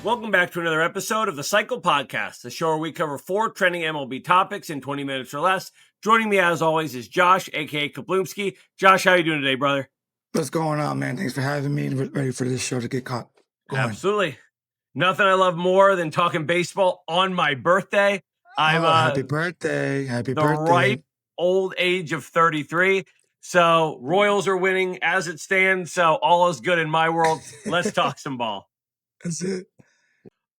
Welcome back to another episode of the Cycle Podcast, the show where we cover 4 trending MLB topics in 20 minutes or less. Joining me, as always, is Josh, a.k.a. Kablumski. Josh, how are you doing today, brother? What's going on, man? Thanks for having me and ready for this show to get going. Absolutely. Nothing I love more than talking baseball on my birthday. Happy birthday. Happy birthday. Ripe old age of 33. So Royals are winning as it stands, so all is good in my world. Let's talk some ball. That's it.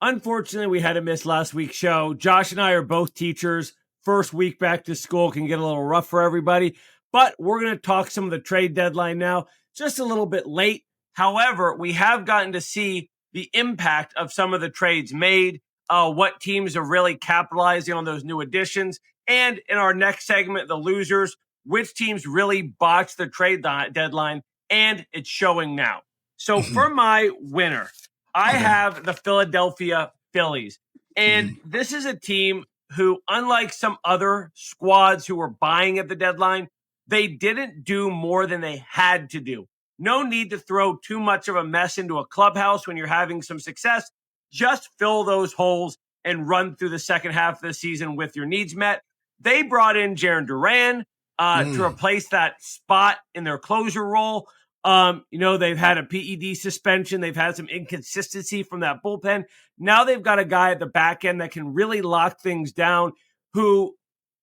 Unfortunately, we had to miss last week's show. Josh and I are both teachers. First week back to school can get a little rough for everybody, but we're going to talk some of the trade deadline now, just a little bit late. However, we have gotten to see the impact of some of the trades made, what teams are really capitalizing on those new additions, and in our next segment, the losers, which teams really botched the trade deadline, and it's showing now. So for my winner, I have the Philadelphia Phillies. And this is a team who, unlike some other squads who were buying at the deadline, they didn't do more than they had to do. No need to throw too much of a mess into a clubhouse when you're having some success. Just fill those holes and run through the second half of the season with your needs met. They brought in Jarren Duran to replace that spot in their closer role. They've had a PED suspension. They've had some inconsistency from that bullpen. Now they've got a guy at the back end that can really lock things down, who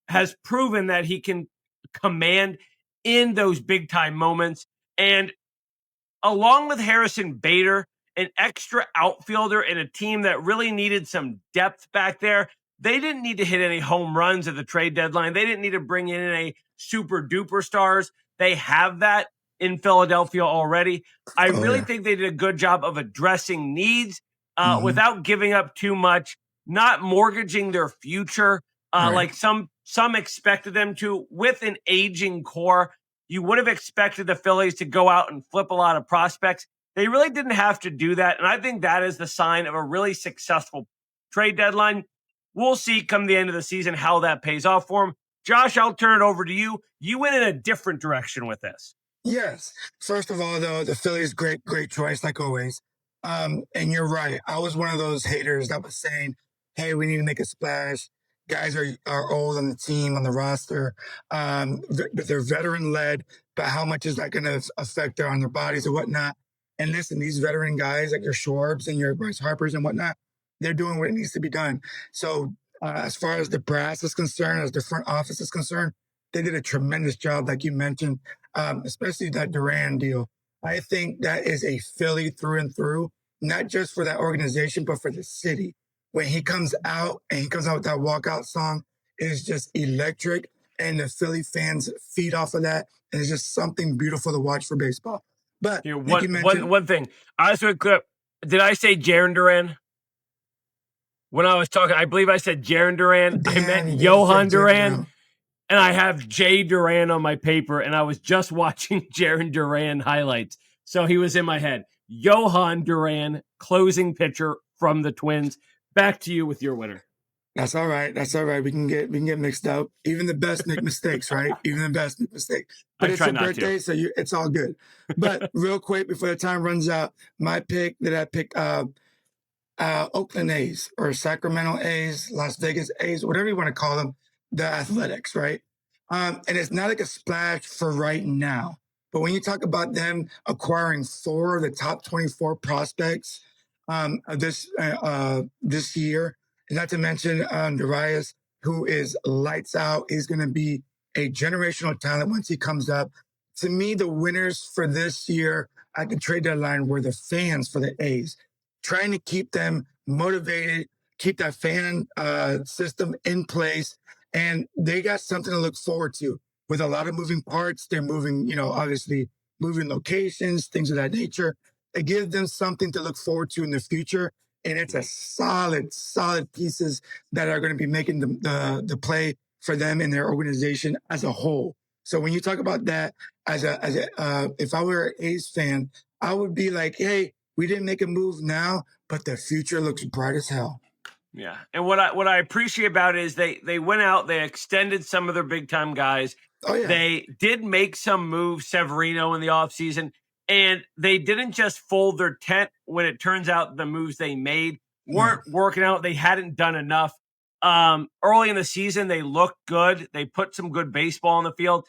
has proven that he can command in those big time moments. And along with Harrison Bader, an extra outfielder in a team that really needed some depth back there, they didn't need to hit any home runs at the trade deadline. They didn't need to bring in any super duper stars. They have that in Philadelphia already. I really think they did a good job of addressing needs without giving up too much, not mortgaging their future like some expected them to. With an aging core, you would have expected the Phillies to go out and flip a lot of prospects. They really didn't have to do that, and I think that is the sign of a really successful trade deadline. We'll see come the end of the season how that pays off for them. Josh, I'll turn it over to you. You went in a different direction with this. Yes. First of all, though, the Phillies, great choice, like always. And you're right. I was one of those haters that was saying, hey, we need to make a splash. Guys are old on the team, on the roster. They're veteran-led, but how much is that going to affect on their bodies or whatnot? And listen, these veteran guys like your Schwarbs and your Bryce Harpers and whatnot, they're doing what needs to be done. So as far as the brass is concerned, as the front office is concerned, they did a tremendous job, like you mentioned, especially that Duran deal. I think that is a Philly through and through, not just for that organization, but for the city. When he comes out and he comes out with that walkout song, it is just electric. And the Philly fans feed off of that. And it's just something beautiful to watch for baseball. But one thing. I was clear. Did I say Jarren Duran? When I was talking, I believe I said Jarren Duran. I meant Johan Duran. And I have Jay Duran on my paper, and I was just watching Jarren Duran highlights. So he was in my head. Johan Duran, closing pitcher from the Twins. Back to you with your winner. That's all right. We can get mixed up. Even the best make mistakes, right? Even the best make mistakes. But it's your birthday, so it's all good. But real quick, before the time runs out, my pick that I picked Oakland A's or Sacramento A's, Las Vegas A's, whatever you want to call them, the Athletics, right? And it's not like a splash for right now. But when you talk about them acquiring 4 of the top 24 prospects this year, not to mention Darius, who is lights out. He's going to be a generational talent once he comes up. To me, the winners for this year at the trade deadline were the fans for the A's, trying to keep them motivated, keep that fan system in place. And they got something to look forward to. With a lot of moving parts, they're moving, obviously moving locations, things of that nature. It gives them something to look forward to in the future. And it's a solid pieces that are going to be making the play for them and their organization as a whole. So when you talk about that, if I were an A's fan, I would be like, hey, we didn't make a move now, but the future looks bright as hell. Yeah. And what I appreciate about it is they went out, they extended some of their big time guys. Oh, yeah. They did make some moves, Severino in the offseason, and they didn't just fold their tent when it turns out the moves they made No. weren't working out. They hadn't done enough. Early in the season, they looked good. They put some good baseball on the field.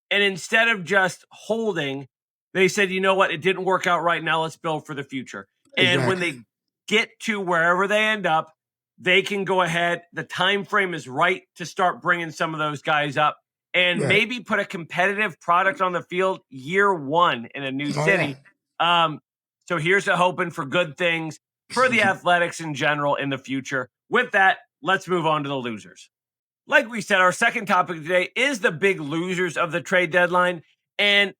And instead of just holding, they said, you know what? It didn't work out right now. Let's build for the future. And when Exactly. they get to wherever they end up, they can go ahead. The time frame is right to start bringing some of those guys up and Right. maybe put a competitive product on the field year one in a new Oh yeah. city. So here's to hoping for good things for the Athletics in general in the future. With that, let's move on to the losers. Like we said, our second topic today is the big losers of the trade deadline. And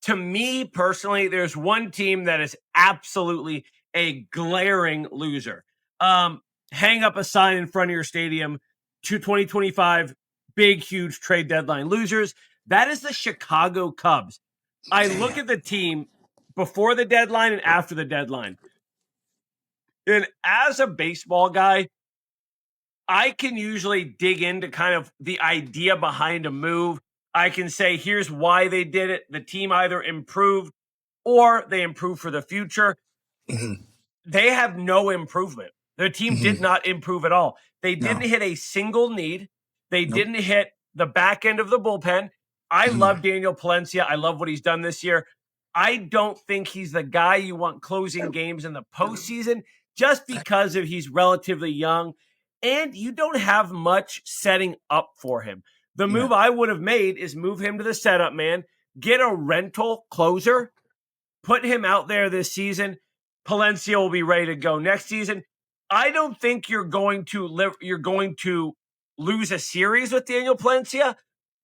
to me personally, there's one team that is absolutely a glaring loser. Hang up a sign in front of your stadium to 2025 big, huge trade deadline losers. That is the Chicago Cubs. I look Damn. at the team before the deadline and after the deadline. And as a baseball guy, I can usually dig into kind of the idea behind a move. I can say, here's why they did it. The team either improved or they improved for the future. Mhm. They have no improvement. Their team did Mhm. not improve at all. They didn't No. hit a single need. They Nope. didn't hit the back end of the bullpen. I love Mhm. Daniel Palencia. I love what he's done this year. I don't think he's the guy you want closing games in the postseason just because of he's relatively young and you don't have much setting up for him. The No. move I would have made is move him to the setup man, get a rental closer, put him out there this season. Palencia will be ready to go next season. I don't think you're going to lose a series with Daniel Palencia.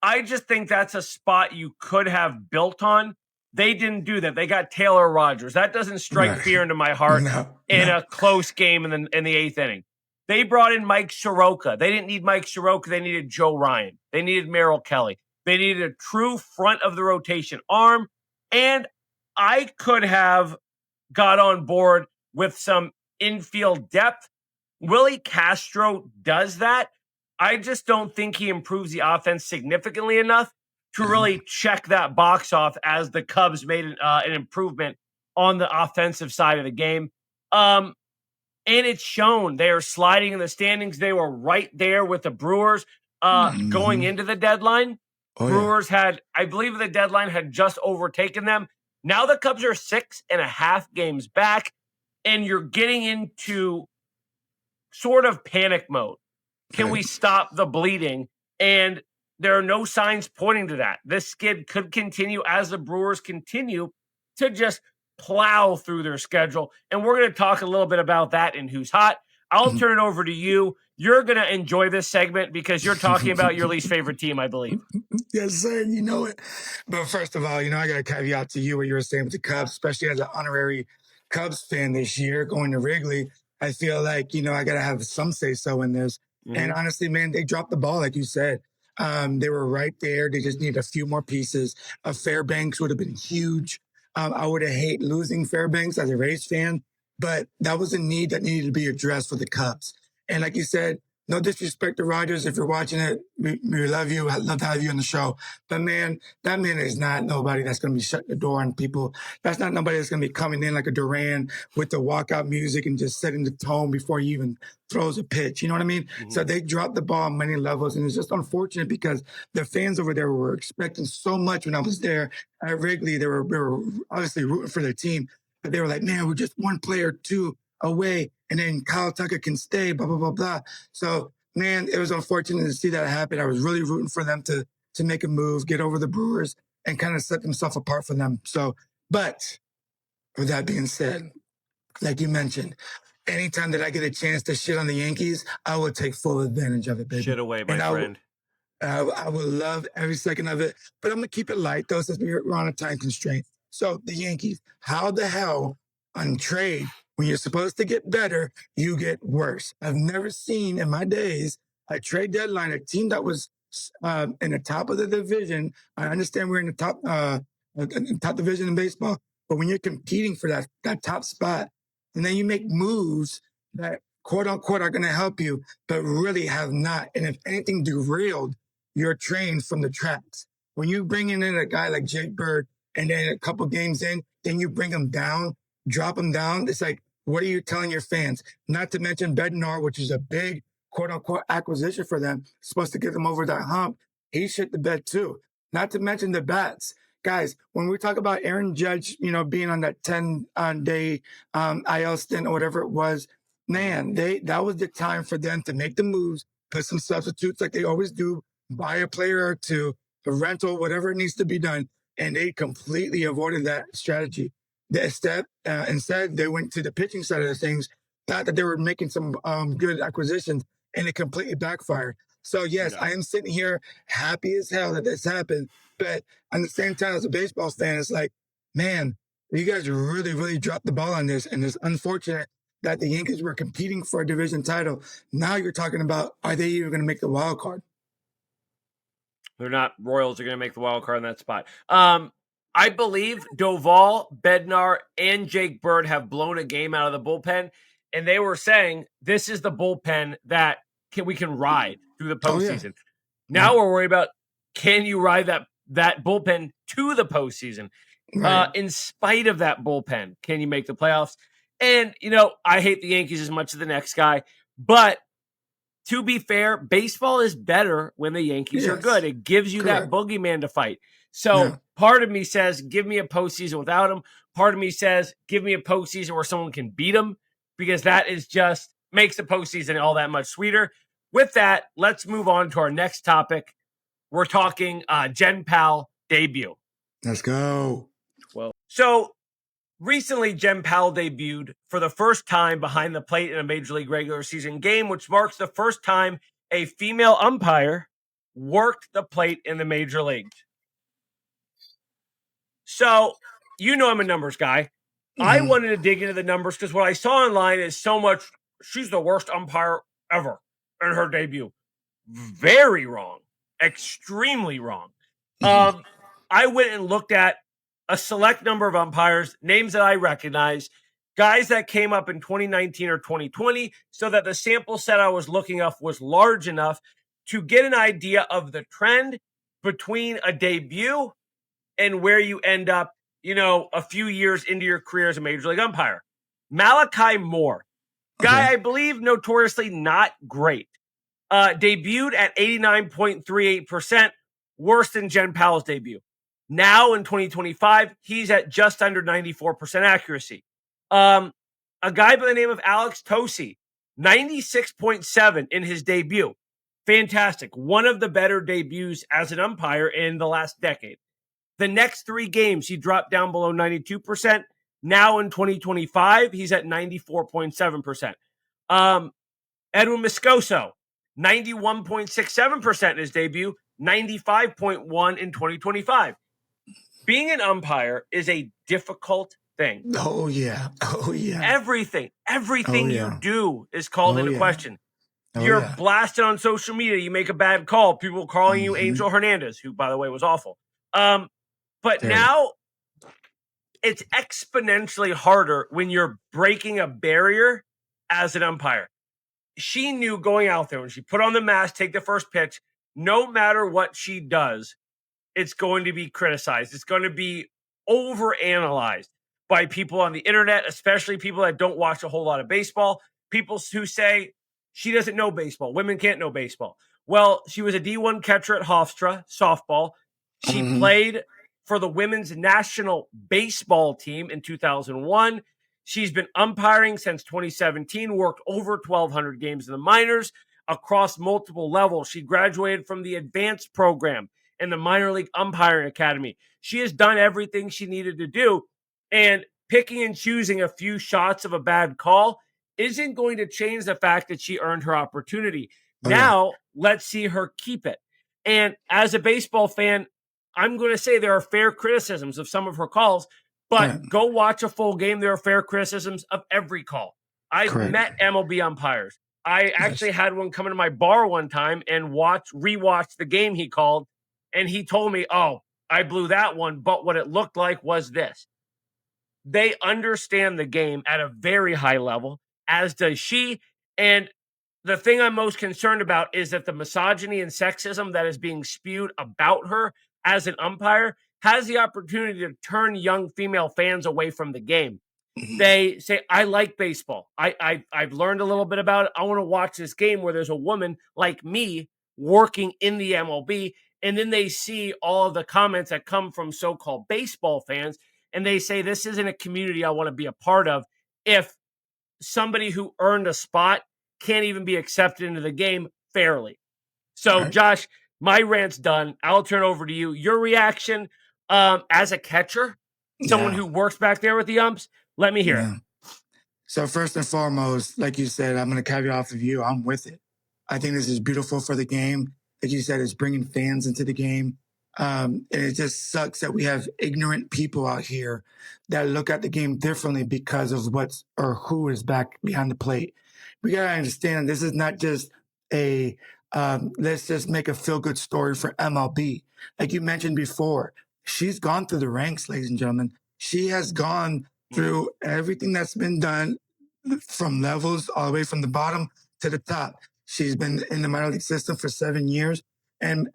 I just think that's a spot you could have built on. They didn't do that. They got Taylor Rogers. That doesn't strike No. fear into my heart No. in No. a close game in the eighth inning. They brought in Mike Soroka. They didn't need Mike Soroka. They needed Joe Ryan. They needed Merrill Kelly. They needed a true front of the rotation arm. And I could have got on board with some infield depth. Willie Castro does that. I just don't think he improves the offense significantly enough to Mhm. really check that box off as the Cubs made an improvement on the offensive side of the game. And it's shown they are sliding in the standings. They were right there with the Brewers going Mhm. into the deadline. Oh yeah. Brewers had, I believe the deadline had just overtaken them. Now the Cubs are 6.5 games back, and you're getting into sort of panic mode. Can Right. we stop the bleeding? And there are no signs pointing to that. This skid could continue as the Brewers continue to just plow through their schedule. And we're going to talk a little bit about that in Who's Hot. I'll turn it over to you. You're going to enjoy this segment because you're talking about your least favorite team, I believe. Yes, sir. You know it. But first of all, I got to caveat to you what you were saying with the Cubs, especially as an honorary Cubs fan this year going to Wrigley. I feel like, I got to have some say so in this. And Mhm. honestly, man, they dropped the ball, like you said. They were right there. They just need a few more pieces. A Fairbanks would have been huge. I would have hate losing Fairbanks as a Rays fan, but that was a need that needed to be addressed for the Cubs. And like you said, no disrespect to Rogers. If you're watching it, we love you. I'd love to have you on the show. But man, that man is not nobody that's going to be shutting the door on people. That's not nobody that's going to be coming in like a Duran with the walkout music and just setting the tone before he even throws a pitch. You know what I mean? So Mhm. they dropped the ball on many levels. And it's just unfortunate because the fans over there were expecting so much when I was there at Wrigley. They were obviously rooting for their team. But they were like, man, we're just one player two away. And then Kyle Tucker can stay, blah, blah, blah, blah. So, man, it was unfortunate to see that happen. I was really rooting for them to make a move, get over the Brewers, and kind of set themselves apart from them. So, but with that being said, like you mentioned, anytime that I get a chance to shit on the Yankees, I will take full advantage of it, baby. Shit away, my And friend. I would love every second of it, but I'm gonna keep it light though, since we're on a time constraint. So the Yankees, how the hell on trade when you're supposed to get better, you get worse? I've never seen in my days a trade deadline a team that was in the top of the division. I understand we're in the top division in baseball, but when you're competing for that top spot, and then you make moves that quote unquote are going to help you, but really have not, and if anything derailed your train from the tracks. When you bring in a guy like Jake Bird and then a couple games in, then you bring him down, drop him down. It's like, What are you telling your fans? Not to mention Bednar, which is a big quote unquote acquisition for them, supposed to get them over that hump. He shit the bed too. Not to mention the bats. Guys, when we talk about Aaron Judge, being on that 10-day IL stint or whatever it was, man, that was the time for them to make the moves, put some substitutes like they always do, buy a player or two, a rental, whatever it needs to be done. And they completely avoided that strategy. Instead, they went to the pitching side of the things, thought that they were making some good acquisitions, and it completely backfired. So, yes, I am sitting here happy as hell that this happened. But at the same time, as a baseball fan, it's like, man, you guys really, really dropped the ball on this. And it's unfortunate that the Yankees were competing for a division title. Now you're talking about, are they even going to make the wild card? They're not. Royals are going to make the wild card in that spot. I believe Doval, Bednar, and Jake Bird have blown a game out of the bullpen, and they were saying this is the bullpen that we can ride through the postseason. Oh, yeah. Now we're worried about, can you ride that bullpen to the postseason? Right. In spite of that bullpen, can you make the playoffs? And, I hate the Yankees as much as the next guy, but to be fair, baseball is better when the Yankees are good. It gives you that boogeyman to fight. So part of me says, give me a postseason without him. Part of me says, give me a postseason where someone can beat him, because that is just makes the postseason all that much sweeter. With that, let's move on to our next topic. We're talking Jen Powell debut. Let's go. Well, so recently, Jen Powell debuted for the first time behind the plate in a Major League regular season game, which marks the first time a female umpire worked the plate in the Major Leagues. So, I'm a numbers guy. Mm-hmm. I wanted to dig into the numbers because what I saw online is so much, she's the worst umpire ever in her debut. Very wrong. Extremely wrong. Mm-hmm. I went and looked at a select number of umpires, names that I recognize, guys that came up in 2019 or 2020, so that the sample set I was looking up was large enough to get an idea of the trend between a debut and where you end up, a few years into your career as a Major League umpire. Malachi Moore, guy I believe notoriously not great, debuted at 89.38%, worse than Jen Powell's debut. Now in 2025, he's at just under 94% accuracy. A guy by the name of Alex Tosi, 96.7 in his debut. Fantastic. One of the better debuts as an umpire in the last decade. The next 3 games, he dropped down below 92%. Now in 2025, he's at 94.7%. Edwin Moscoso, 91.67% in his debut, 95.1 in 2025. Being an umpire is a difficult thing. Oh, yeah. Everything you do is called into question. You're blasted on social media. You make a bad call. People calling you Angel Hernandez, who, by the way, was awful. But now it's exponentially harder when you're breaking a barrier as an umpire. She knew going out there when she put on the mask, take the first pitch, no matter what she does, it's going to be criticized. It's going to be overanalyzed by people on the internet, especially people that don't watch a whole lot of baseball. People who say she doesn't know baseball. Women can't know baseball. Well, she was a D1 catcher at Hofstra, softball. She played for the women's national baseball team in 2001. She's been umpiring since 2017, worked over 1,200 games in the minors across multiple levels. She graduated from the advanced program in the minor league umpiring academy. She has done everything she needed to do, and picking and choosing a few shots of a bad call isn't going to change the fact that she earned her opportunity. Now, let's see her keep it. And as a baseball fan, I'm going to say there are fair criticisms of some of her calls, but go watch a full game. There are fair criticisms of every call. I've met MLB umpires. I actually had one come into my bar one time and rewatch the game he called, and he told me, oh, I blew that one, but what it looked like was this. They understand the game at a very high level, as does she. And the thing I'm most concerned about is that the misogyny and sexism that is being spewed about her as an umpire has the opportunity to turn young female fans away from the game. They say, I like baseball. I've learned a little bit about it. I want to watch this game where there's a woman like me working in the MLB. And then they see all of the comments that come from so-called baseball fans. And they say, this isn't a community I want to be a part of if somebody who earned a spot can't even be accepted into the game fairly. So, Right. Josh, my rant's done. I'll turn over to you. Your reaction as a catcher, someone Yeah. who works back there with the umps, let me hear it. Yeah. So first and foremost, like you said, I'm going to caveat off of you. I'm with it. I think this is beautiful for the game. Like you said, it's bringing fans into the game. And it just sucks that we have ignorant people out here that look at the game differently because of what's or who is back behind the plate. We got to understand this is not just a let's just make a feel good story for MLB. Like you mentioned before, she's gone through the ranks, ladies and gentlemen. She has gone through everything that's been done from levels all the way from the bottom to the top. She's been in the minor league system for 7 years and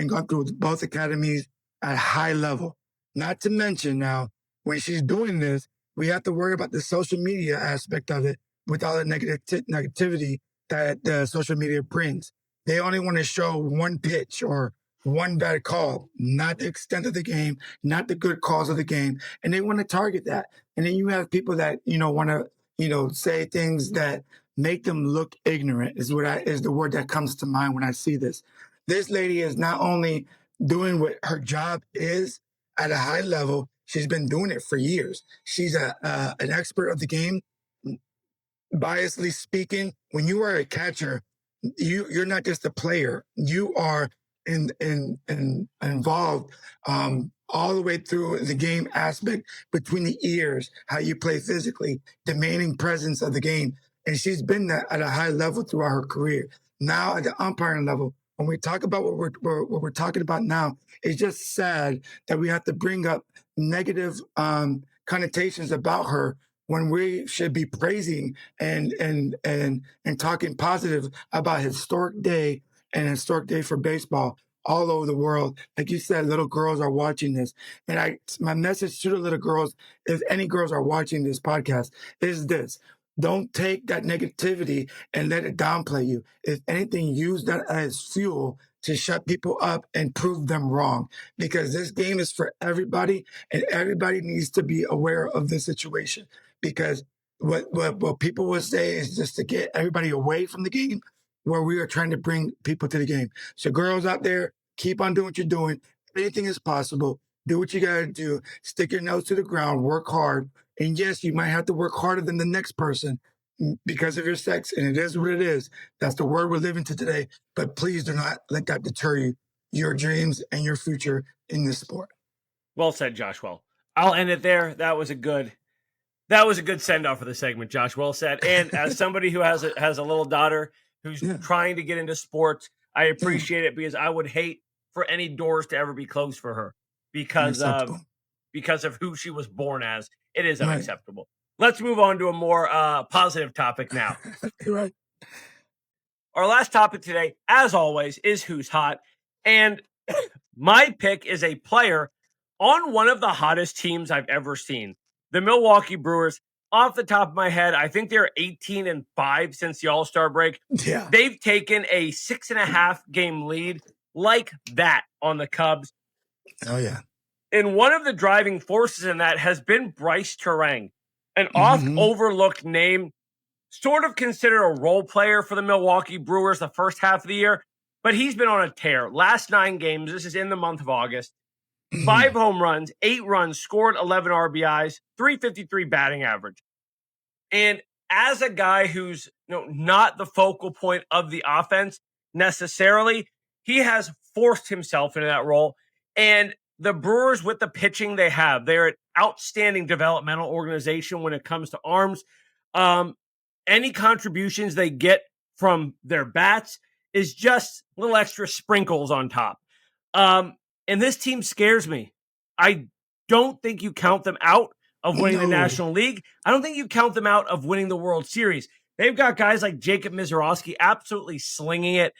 gone through both academies at high level. Not to mention now, when she's doing this, we have to worry about the social media aspect of it with all the negativity that the social media brings. They only want to show one pitch or one bad call, not the extent of the game, not the good calls of the game, and they want to target that. And then you have people that want to say things that make them look ignorant. Is the word that comes to mind when I see this. This lady is not only doing what her job is at a high level, she's been doing it for years. She's an expert of the game. Biasly speaking, when you are a catcher, you're not just a player. You are involved all the way through the game aspect between the ears, how you play physically, the demanding presence of the game. And she's been that at a high level throughout her career. Now at the umpiring level, when we talk about what we're talking about now, it's just sad that we have to bring up negative connotations about her when we should be praising and talking positive about historic day and historic day for baseball all over the world. Like you said, little girls are watching this. And my message to the little girls, if any girls are watching this podcast, is this. Don't take that negativity and let it downplay you. If anything, use that as fuel to shut people up and prove them wrong. Because this game is for everybody, and everybody needs to be aware of the situation. Because what people will say is just to get everybody away from the game, where we are trying to bring people to the game. So girls out there, keep on doing what you're doing. Anything is possible. Do what you got to do. Stick your nose to the ground. Work hard. And yes, you might have to work harder than the next person because of your sex. And it is what it is. That's the world we're living to today. But please do not let that deter you, your dreams and your future in this sport. Well said, Josh. Well, I'll end it there. That was a good send off for the segment, Josh. Well said. And as somebody who has a little daughter who's trying to get into sports, I appreciate it because I would hate for any doors to ever be closed for her because of who she was born as. It is unacceptable. Right. Let's move on to a more positive topic now. Right. Our last topic today, as always, is Who's Hot. And my pick is a player on one of the hottest teams I've ever seen, the Milwaukee Brewers. Off the top of my head, I think they're 18-5 since the All-Star break. Yeah. They've taken a 6.5 game lead like that on the Cubs. Oh, yeah. And one of the driving forces in that has been Bryce Turang, an oft-overlooked name, sort of considered a role player for the Milwaukee Brewers the first half of the year, but he's been on a tear. Last 9 games, this is in the month of August, 5 home runs, 8 runs, scored 11 RBIs, 353 batting average. And as a guy who's not the focal point of the offense necessarily, he has forced himself into that role. And the Brewers, with the pitching they have, they're an outstanding developmental organization when it comes to arms. Any contributions they get from their bats is just little extra sprinkles on top. And this team scares me. I don't think you count them out of winning the National League. I don't think you count them out of winning the World Series. They've got guys like Jacob Misiorowski absolutely slinging it,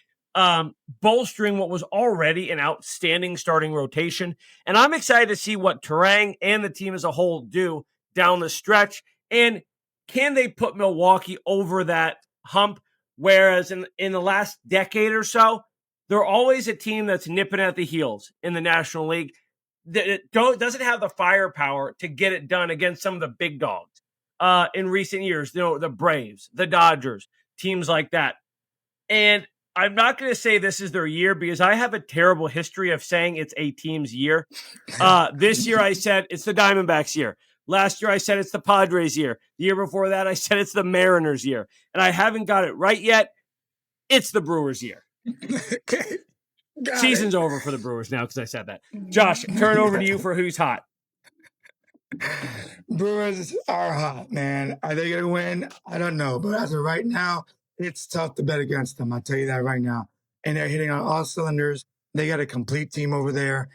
bolstering what was already an outstanding starting rotation. And I'm excited to see what Turang and the team as a whole do down the stretch. And can they put Milwaukee over that hump? Whereas in the last decade or so, they're always a team that's nipping at the heels in the National League that doesn't have the firepower to get it done against some of the big dogs in recent years. The Braves, the Dodgers, teams like that. And I'm not going to say this is their year because I have a terrible history of saying it's a team's year. This year I said it's the Diamondbacks' year. Last year I said it's the Padres' year. The year before that I said it's the Mariners' year. And I haven't got it right yet. It's the Brewers' year. Okay. Season's over for the Brewers now because I said that. Josh, turn over to you for who's hot. Brewers are hot, man. Are they going to win? I don't know. But as of right now, it's tough to bet against them. I'll tell you that right now. And they're hitting on all cylinders. They got a complete team over there,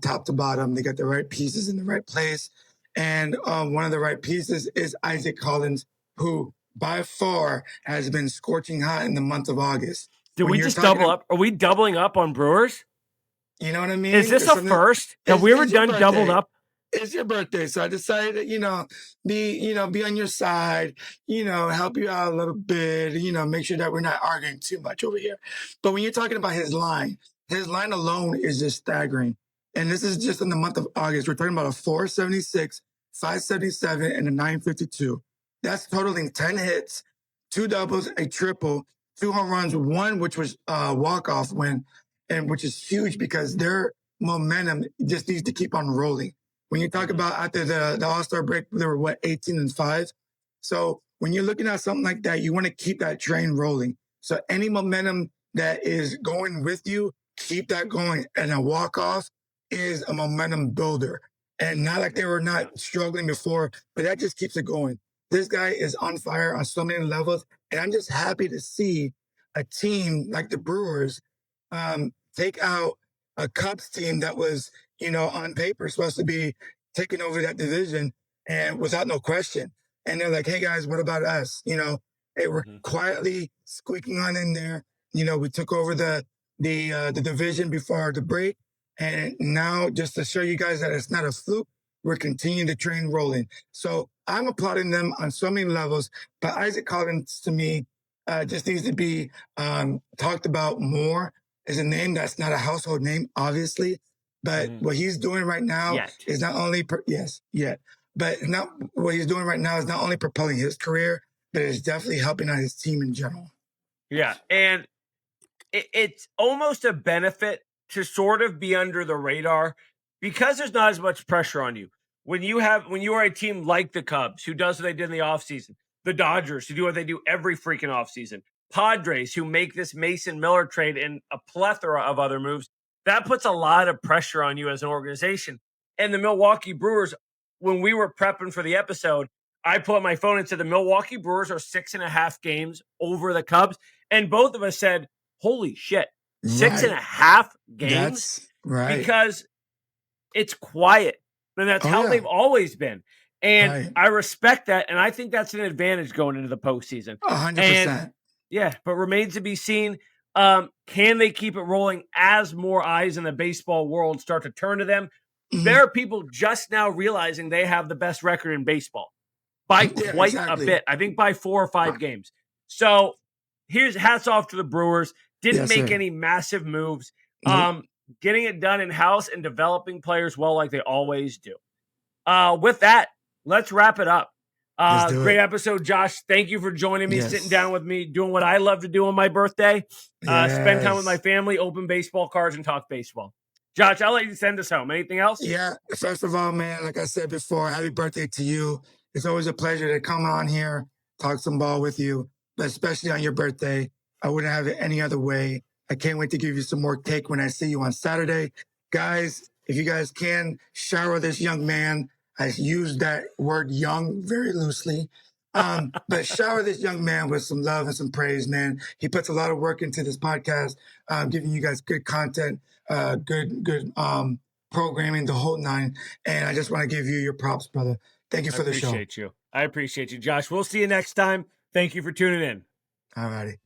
top to bottom. They got the right pieces in the right place. And one of the right pieces is Isaac Collins, who by far has been scorching hot in the month of August. Did we just double up? Are we doubling up on Brewers? You know what I mean? Is this a first? Have we ever done doubled up? It's your birthday, so I decided to, be on your side, help you out a little bit, make sure that we're not arguing too much over here. But when you're talking about his line alone is just staggering. And this is just in the month of August. We're talking about a 476, 577, and a 952. That's totaling 10 hits, 2 doubles, a triple, 2 home runs, 1 which was a walk-off win, and which is huge because their momentum just needs to keep on rolling. When you talk about after the All-Star break, they were 18-5. So when you're looking at something like that, you want to keep that train rolling. So any momentum that is going with you, keep that going. And a walk-off is a momentum builder. And not like they were not struggling before, but that just keeps it going. This guy is on fire on so many levels. And I'm just happy to see a team like the Brewers take out a Cubs team that was, on paper supposed to be taking over that division and without no question. And they're like, hey guys, what about us? They were quietly squeaking on in there. We took over the division before the break. And now just to show you guys that it's not a fluke, we're continuing the train rolling. So I'm applauding them on so many levels, but Isaac Collins to me just needs to be talked about more. Is a name that's not a household name, obviously, but what he's doing right now is not only what he's doing right now is not only propelling his career, but it's definitely helping out his team in general. Yeah, and it's almost a benefit to sort of be under the radar because there's not as much pressure on you. When you are a team like the Cubs, who does what they did in the offseason, the Dodgers, who do what they do every freaking offseason, Padres, who make this Mason Miller trade and a plethora of other moves, that puts a lot of pressure on you as an organization. And the Milwaukee Brewers, when we were prepping for the episode, I put my phone and said the Milwaukee Brewers are 6.5 games over the Cubs. And both of us said, holy shit, 6.5 games? That's right. Because it's quiet. And that's how they've always been. And I respect that. And I think that's an advantage going into the postseason. 100%. Yeah, but remains to be seen. Can they keep it rolling as more eyes in the baseball world start to turn to them? There are people just now realizing they have the best record in baseball by quite a bit. I think by 4 or 5 games. So here's hats off to the Brewers. Didn't make any massive moves. Getting it done in-house and developing players well like they always do. With that, let's wrap it up. Great episode, Josh. Thank you for joining me, sitting down with me, doing what I love to do on my birthday. Spend time with my family, open baseball cards, and talk baseball. Josh, I'll let you send us home. Anything else? Yeah. First of all, man, like I said before, happy birthday to you. It's always a pleasure to come on here, talk some ball with you, but especially on your birthday. I wouldn't have it any other way. I can't wait to give you some more cake when I see you on Saturday. Guys, if you guys can, shower this young man. I use that word young very loosely. But shower this young man with some love and some praise, man. He puts a lot of work into this podcast, giving you guys good content, good programming, the whole nine. And I just want to give you your props, brother. Thank you for the show. I appreciate you, Josh. We'll see you next time. Thank you for tuning in. All righty.